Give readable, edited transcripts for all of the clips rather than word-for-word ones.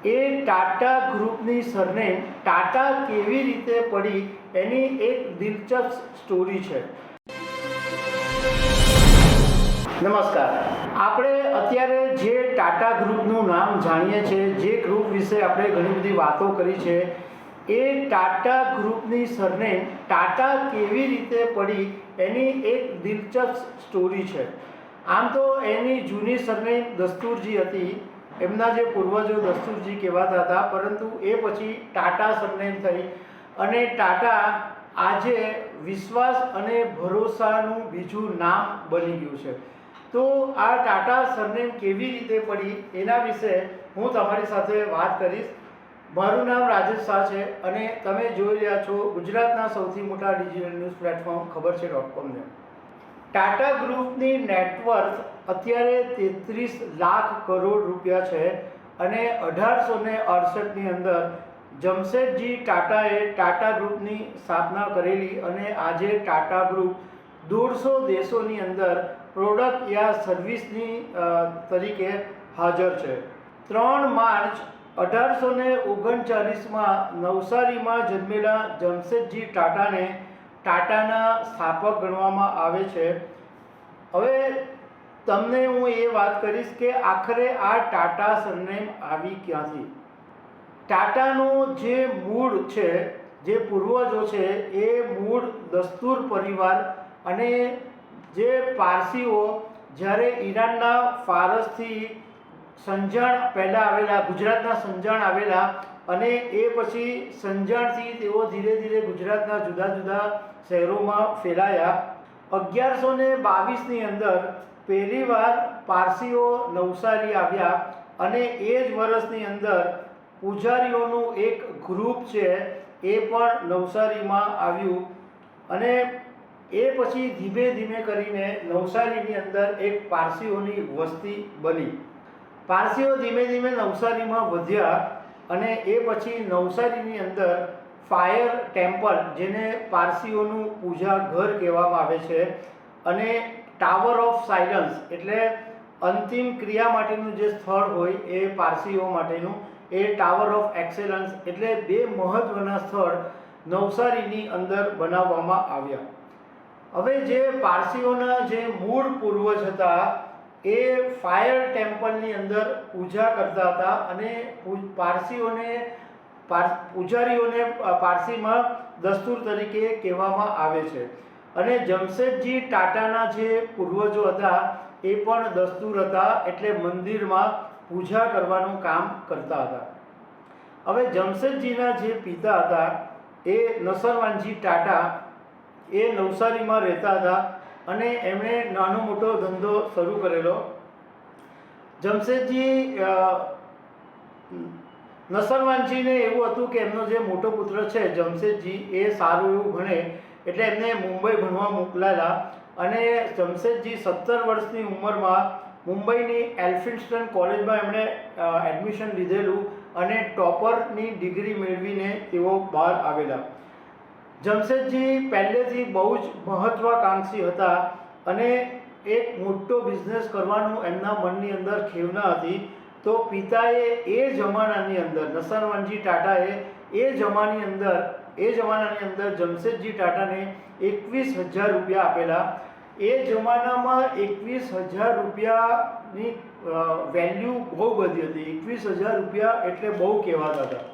એ ટાટા ગ્રુપની સરનેમ ટાટા કેવી રીતે પડી એની એક દિલચસ્પ સ્ટોરી છે। નમસ્કાર। આપણે અત્યારે જે ટાટા ગ્રુપનું નામ જાણીએ છીએ, જે ગ્રુપ વિશે આપણે ઘણી બધી વાતો કરી છે, એ ટાટા ગ્રુપની સરનેમ ટાટા કેવી રીતે પડી એની એક દિલચસ્પ સ્ટોરી છે। આમ તો એની જૂની સરનેમ દસ્તુરજી હતી, એમના જે પૂર્વજો દસ્તુરજી કહેવાતા હતા, પરંતુ એ પછી ટાટા સરનેમ થઈ અને ટાટા આજે વિશ્વાસ અને ભરોસાનું બીજું નામ બની ગયું છે। તો આ ટાટા સરનેમ કેવી રીતે પડી એના વિશે હું તમારી સાથે વાત કરીશ। મારું નામ રાજેશ શાહ છે અને તમે જોઈ રહ્યા છો ગુજરાતના સૌથી મોટા ડિજિટલ ન્યૂઝ પ્લેટફોર્મ ખબર છે.com ને। ટાટા ગ્રુપની નેટવર્થ અત્યારે 33 લાખ કરોડ રૂપિયા છે અને 1868ની અંદર જમશેદજી ટાટાએ ટાટા ગ્રુપની સ્થાપના કરેલી અને આજે ટાટા ગ્રુપ 150 દેશોની અંદર પ્રોડક્ટ યા સર્વિસની તરીકે હાજર છે। 3 માર્ચ 1839માં નવસારીમાં જન્મેલા જમશેદજી ટાટાને ટાટાના સ્થાપક ગણવામાં આવે છે। હવે તમને હું એ વાત કરીશ કે આખરે આ ટાટા સરનેમ આવી ક્યાંથી। ટાટાનું જે મૂળ છે, જે પૂર્વજો છે, એ મૂળ દસ્તુર પરિવાર અને જે પારસીઓ જ્યારે ઈરાનના ફારસથી સંજાણ પહેલાં આવેલા, ગુજરાતના સંજાણ આવેલા અને એ પછી સંજાણથી તેઓ ધીરે ધીરે ગુજરાતના જુદા જુદા શહેરોમાં ફેલાયા। 1122ની અંદર પહેલીવાર પારસીઓ નવસારી આવ્યા અને એ જ વર્ષની અંદર પૂજારીઓનું એક ગ્રુપ છે એ પણ નવસારીમાં આવ્યું અને એ પછી ધીમે ધીમે કરીને નવસારીની અંદર એક પારસીઓની વસ્તી બની। પારસીઓ ધીમે ધીમે નવસારીમાં વધ્યા અને એ પછી નવસારીની અંદર ફાયર ટેમ્પલ, જેને પારસીઓનું પૂજા ઘર કહેવામાં આવે છે, અને ટાવર ઓફ સાયલન્સ એટલે અંતિમ ક્રિયા માટેનું જે સ્થળ હોય એ પારસીઓ માટેનું, એ ટાવર ઓફ એક્સેલન્સ એટલે 2 મહત્ત્વના સ્થળ નવસારીની અંદર બનાવવામાં આવ્યા। હવે જે પારસીઓના જે મૂળ પૂર્વજ હતા એ ફાયર ટેમ્પલની અંદર પૂજા કરતા હતા અને પૂજારીઓને પારસીમાં દસ્તુર તરીકે કહેવામાં આવે છે અને જમશેદજી ટાટાના જે પૂર્વજો હતા એ પણ દસ્તુર હતા, એટલે મંદિરમાં પૂજા કરવાનું કામ કરતા હતા। હવે જમશેદજીના જે પિતા હતા એ નસરવાનજી ટાટા એ નવસારીમાં રહેતા હતા અને એમણે નાનો મોટો ધંધો શરૂ કરેલો। જમશેદજી નસરવાનજીને એવું હતું કે એમનો જે મોટો પુત્ર છે જમશેદજી એ સારું એવું ભણે, એટલે એમને મુંબઈ ભણવા મોકલાયેલા અને જમશેદજી 17 વર્ષની ઉંમરમાં મુંબઈની એલ્ફિન્સ્ટન કોલેજમાં એમણે એડમિશન લીધેલું અને ટોપરની ડિગ્રી મેળવીને તેઓ બહાર આવેલા। જમશેદજી પહેલેથી બહુ જ મહત્વાકાંક્ષી હતા અને એક મોટો બિઝનેસ કરવાનું એમના મનની અંદર ખેવના હતી। તો પિતાએ એ જમાનાની અંદર, નસરવાનજી ટાટાએ એ જમાનાની અંદર જમશેદજી ટાટાને 21,000 રૂપિયા આપેલા। એ જમાનામાં 21,000 રૂપિયાની વેલ્યુ બહુ બધી હતી। 21,000 રૂપિયા એટલે બહુ કહેવાતા હતા।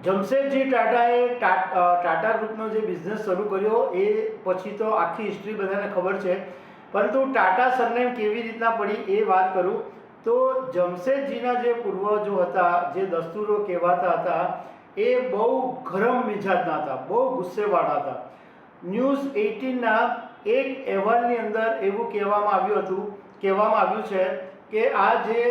જમશેદજી ટાટાએ ટાટા ગ્રુપનો જે બિઝનેસ શરૂ કર્યો એ પછી તો આખી હિસ્ટ્રી બધાને ખબર છે, પરંતુ ટાટા સરનેમ કેવી રીતના પડી એ વાત કરું તો જમશેદજીના જે પૂર્વજો હતા, જે દસ્તુરો કહેવાતા હતા, એ બહુ ગરમ મિજાજના હતા, બહુ ગુસ્સેવાળા હતા। ન્યૂઝ 18ના એક અહેવાલની અંદર એવું કહેવામાં આવ્યું છે કે આ જે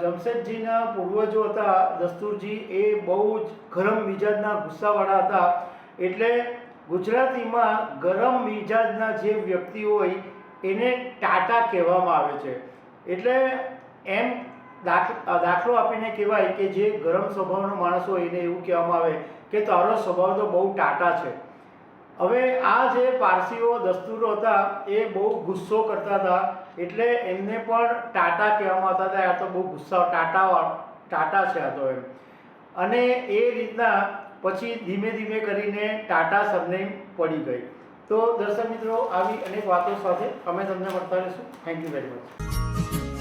જમશેદજીના પૂર્વજો હતા દસ્તુરજી, એ બહુ જ ગરમ મિજાજના ગુસ્સાવાળા હતા, એટલે ગુજરાતીમાં ગરમ મિજાજના જે વ્યક્તિ હોય એને ટાટા કહેવામાં આવે છે। એટલે એમ દાખલો આપીને કહેવાય કે જે ગરમ સ્વભાવનો માણસ હોય એને એવું કહેવામાં આવે કે તારો સ્વભાવ તો બહુ ટાટા છે। હવે આ જે પારસીઓ દસ્તુરો હતા એ બહુ ગુસ્સો કરતા હતા, એટલે એમને પણ ટાટા કહેવામાં આવતા હતા, આ તો બહુ ગુસ્સા ટાટા ટાટા છે આ તો એમ. અને એ રીતના પછી ધીમે ધીમે કરીને ટાટા સરનેમ પડી ગઈ. તો દર્શક મિત્રો, આવી અનેક વાતો સાથે અમે તમને મળતા રહીશું. Thank you very much.